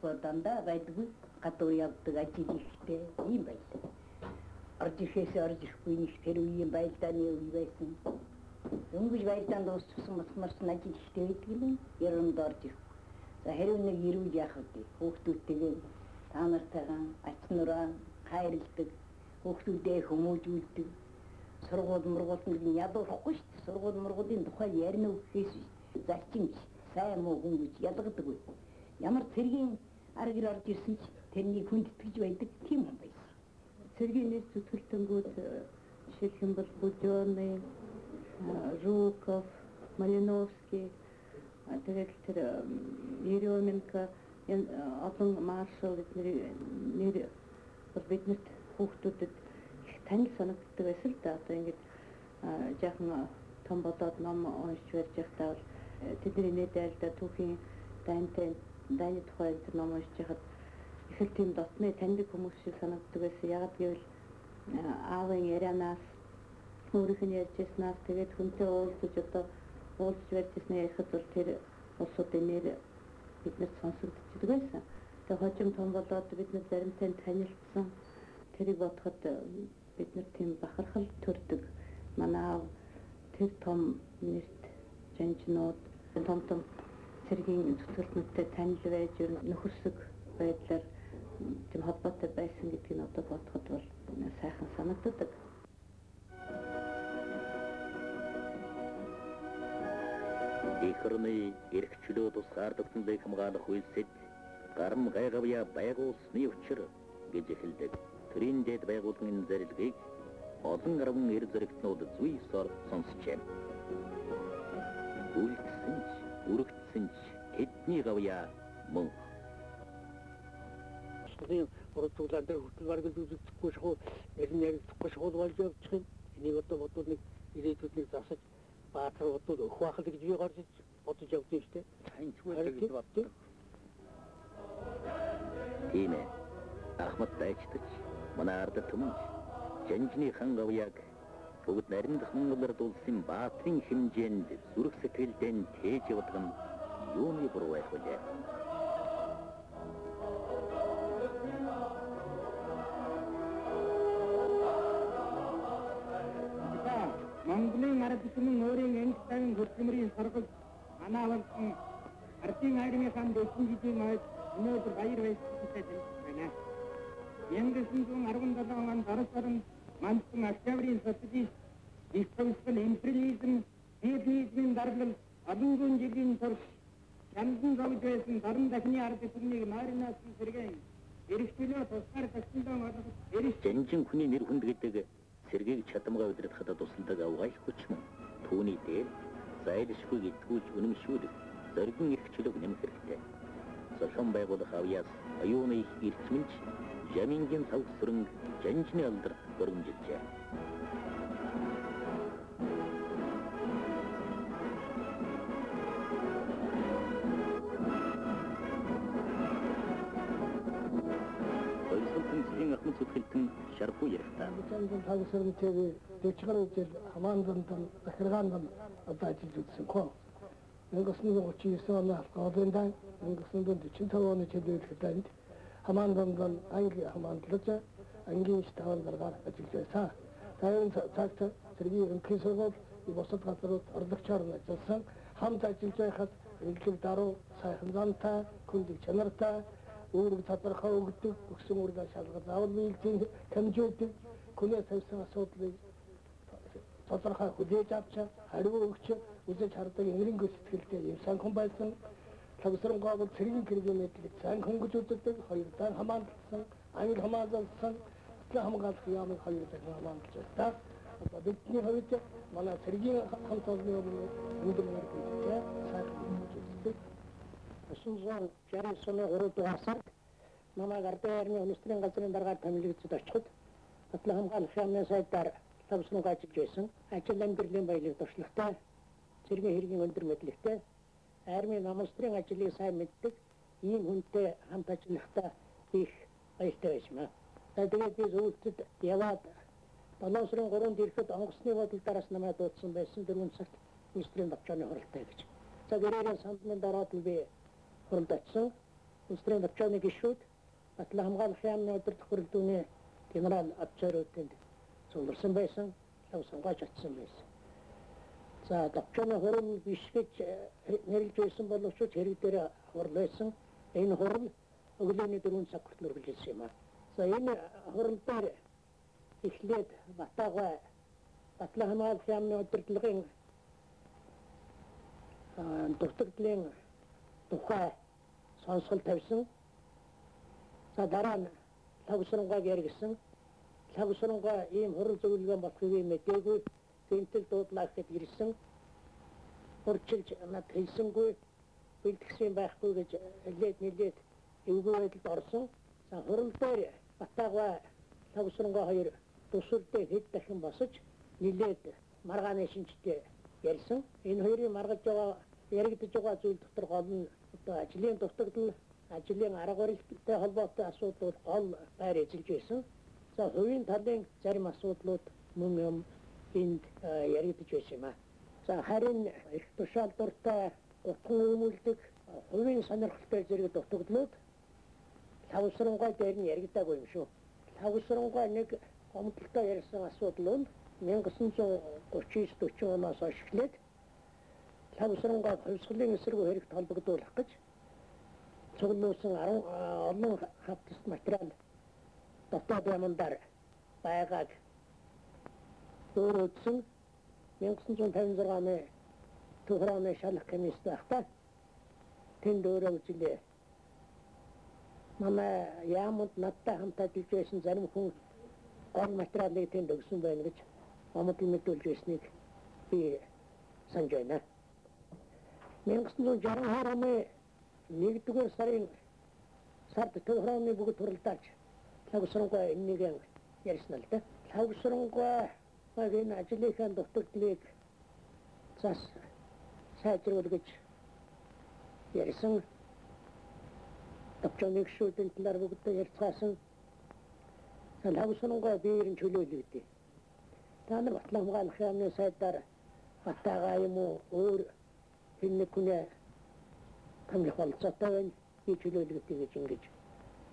болохгүй дандаа байдгүй гадуур явдаг ажил ихтэй юм байлаа. Орж ирэхгүй нэг тэр үеийн байлдааны үе байсан. Өнгөж байлдаанд дууссан мосморсон ажил ихтэй байдаг юм. Яранд орж ирэх. За хэрвээ нэг ирүүл яах вэ? Хүүхдүүдтэйгээ та нартайгаа ач нураа хайрладаг, хүүхдүүдээ хүмүүжүүлдэг. Сургууль нэг ядуурахгүй шүү дээ. Сургуулийн тухай ярина гэхээс зачинч сайн муу хүн гэж ялгадаггүй. Ямар цэргийн аргэр орж ирсэн ч тэрнийг хүндэтгэж байдаг тийм хүн байсан. Цэргийн нэр зүтгэлтэнгүүд жишээлх юм бол Будённый, Жуков, Малиновский, тэгээд тэр Еременко олон маршал нэр биднэрт хүүхдүүдэд их танил санагддаг байсан л да. Одоо ингэж жаахан том болоод ном уншиж барьж байхдаа бол тэдний нэ дайлда түүхийн дайны тухай ном уншиж байхад их л тийм дотны таньдаг хүмүүс шиг санагддаг байсан. Ягаад гэвэл аавын ярианаас өөрийнх нь ярьж яснаас тэгээд хүнтэй уулзаж одоо уулзж барьж яснаа ярихад бол тэр улсуудын нэр биднэрт сонсогдчихдаг байсан. Тэгээд хожим том болоод бид нар заримтай танилцсан. Тэрийг бодоход бид нар тийм бахархал төрдөг. Манай аав тэр том нэрт жанжнууд том цэргийн зүтгэлтнүүдтэй танил байж нөхөрсөг байдлаар тийм холбоотой байсан гэдгийг нь одоо бодоход бол сайхан санагддаг. Ихрны эрхчлөө тусгаардагсан лэг хамгаалах үйлсэд гарам гайгавья байгуулсны учир гэж эхэлдэг. Төрийн дэд байгууллагын зарилгыг олон арван эр зэрэгтнүүд зүй сор сонсчээ. Үлдсэн ч, үргэлжсэн ч тэдний гавья мөн. Шүрийн урдуулаад хөтөл баргал үзэхгүй шахуу, яг зүггүй шахуу болж явчих юм. Энийг одоо бодвол нэг ирээдүйд засаж баатар бодвол өх бахал гэж би гарч бодож явдсан шүү дээ. Таньчгүй гэж боддог. Тийм ээ. Ахмад байчдагч манай ард түмэн жанжны хан гавьяг бүгд нариндах монголоор дулсан баатрын хэмжээнд зүрх сэтгэлдээ тээж явдаг нь юуны буруу байх вэ? Монголын ард түмэн өөрийн энэстэн хөртмөрийн саргал анаавалсан ардын айрныхан дэвшингийн маяг өнөөдөр баяр баясгалантай байна. 1917 онд Орос орнд мандсан Октябрийн социалист диктатурын империализм фашизмын даргалал олон жилийн турш чандан зовж байсан даран дахны ард түмнийг маринасан сэргэн эрхчлөө тусгаар тагтан олох жанжин хүний нэр хүнд гэдэг сэргийг чадамгаа удирдахад тусалдаг авгай хүч мөн түүний дээр зайлшгүй гэдгүүж үнэмшүүлэх зоригн эрхчлөг нэмэх хэрэгтэй. Солон байгуулах авьяас аюуны эрчимч Жамингийн сав сүрэн жанжны алдар өргөмжилжээ. Ойсолтын ахмад зүтгэлтэн шарпуу ярихтаа. Жанжин сав сүрэн TV дэвчгэр үзэл хамаандан захиргаандан одоо ажиллаж үзсэн хөө. 1939 оны алхаадында 1945 оны чөлөөлөлтөнд хамаандан анги хамаандлаж ангийн штабын даргаар ажиллаж байсан. Тайван цагт сэргийн ерөнхий сургууль бусад газрууд орлогчоор ажилласан. Хамт ажиллаж байхад эргэлэг даруй сайхан зантай, хүндэг чанартай, өөрөг тодорхой өгдөг, өгсөн үрдэ шалгаж авал биелзийн хэмжүүлдэг, хүнээ тавьсан асуудлыг тодорхой хүлээж авч хариу өгч үзэж хардаг энэрэнгүй сэтгэлтэй юм санхан байсан. Тавсран гол цэргийн гэргийн мэдлэг санхан гэж үздэг, хоёр дан хамаалсан, англи хамаалсан, хамгаалах яамын хоёр дан хамаалж байна. Одоо бидний хувьд манай цэргийн хамт олонны өндөр мөрөдтэй сайхан гэж үздэг. Ашинжан Жарисоны 3 дугаар сард манай гардын армийн өнөстрийн газрын даргаар томилогдсод очиход Батлан хамгаалах яамны сайдаар тавсран ажиллаж байсан. Ажил амьдралын баялаг туршлагатай, цэргийн хэргийн өндөр мэдлэгтэй, армийн намыстрын ажлыг сайн мэддэг ийм хүнтэй хамт ажиллахдаа их баяртай байсан. Тэгээд би зөвлөлтөд яваад Балансрын 3-нд ирэхэд онгоцны бодлого дараас намайг дуудсан байсан 4 цагт министрийн давчааны хуралтай гэж. За гэрээрээ сандны дараад би хуралд очсон. Устрын төвчөөний гишүүд Батлан хамгааллын яамны өдөрт хүрэлтүүний генерал Абцаруудынд цугларсан байсан, лавсангаач атсан байсан. За төвчөөний хурал биш гэж нэрлж байсан боловч хэрэг дээр хурлаасан. Энэ хурал өглөөний 4 цаг хүртэл үргэлжилсэн юм аа. За энэ хурал дээр эхлээд Батагай Батлан хамгааллын яамны удирдлагын дутагдлын тухай сонсгол тавьсан. За дараа нь Лавсрангайг яригдсан. Лавсрангай ийм хурал зөвлөгөө болохыг мэдээгүй. Тэнтэл дуудлаа гэхэд ирсэн. Урчилж над хэлсэнгүй. Бэлтгэсэн байхгүй гэж нэлээд эвгүй байдалд орсон. За хурал дээр Батагай Лавсрангай хоёр тусалдаа хэд дахин босож нэлээд маргааны шинжтэй ярьсан. Энэ хоёрын маргаж байгаа яригдж байгаа зүйл дотор гол нь одоо ажлын дутагдал, ажлын арга барилтай холбоотой асуудал гол байр эзэлж байсан. За хувийн талын зарим асуудлууд мөн энд яригдж байсан юм аа. За харин их тушаал дуртай утган өмүүлдэг хувийн сонирхолтой зэрэг дутагдлууд Лавсрангай дээр нь яригдаагүй юм шүү. Лавсрангай нэг гомдолтой ярьсан асуудал нь 1939-40 оноос хойш эхлээд Лавсрангай хувьсгалын эсрэг хэрэгт холбогдуулах гэж цуглуулсан олон хавтас материал дотоод ямандар байгааг өөрөөдсөн 1956 оны Тухраны шалах комиссд байхдаа тэнд өөрөөжилээ. Манай яамд надтай хамт ажиллаж байсан зарим хүн гол материалыг тэнд өгсөн байна гэж омтол мэдүүлж байсныг би санаж байна. 1962 оны 1-р сарын сард Тухраны бүгд хуралдаач Лавсрангай энийг ярьсан л да. Лавсрангай энэ ажлынхаа дутагдлыг зас сайжруулах гэж ярьсан. Төвчөөний гишүүдийн талаар бүгд ярьцгаасан. Лавсрангай биеэр нь чөлөөлөгдөө. Та нар Батлан хамгааллын яамны сайдаар Батагай юм уу өөр энэ күнээ хамлах болцоотой байна. Би чөлөөлөгдөө гэж ингэж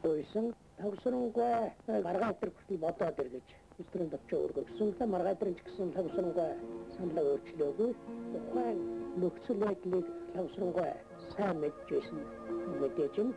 ойсон. Лавсрангай маргаатар хүртэл бодоод иргэж өстрэн төвчөө өргөсөн. Маргаатар ч гэсэн Лавсрангай саналаа өөрчлөөгүй. Тухайн нөхцөл байдлыг Лавсрангай сайн мэдж байсан мэдээж юм.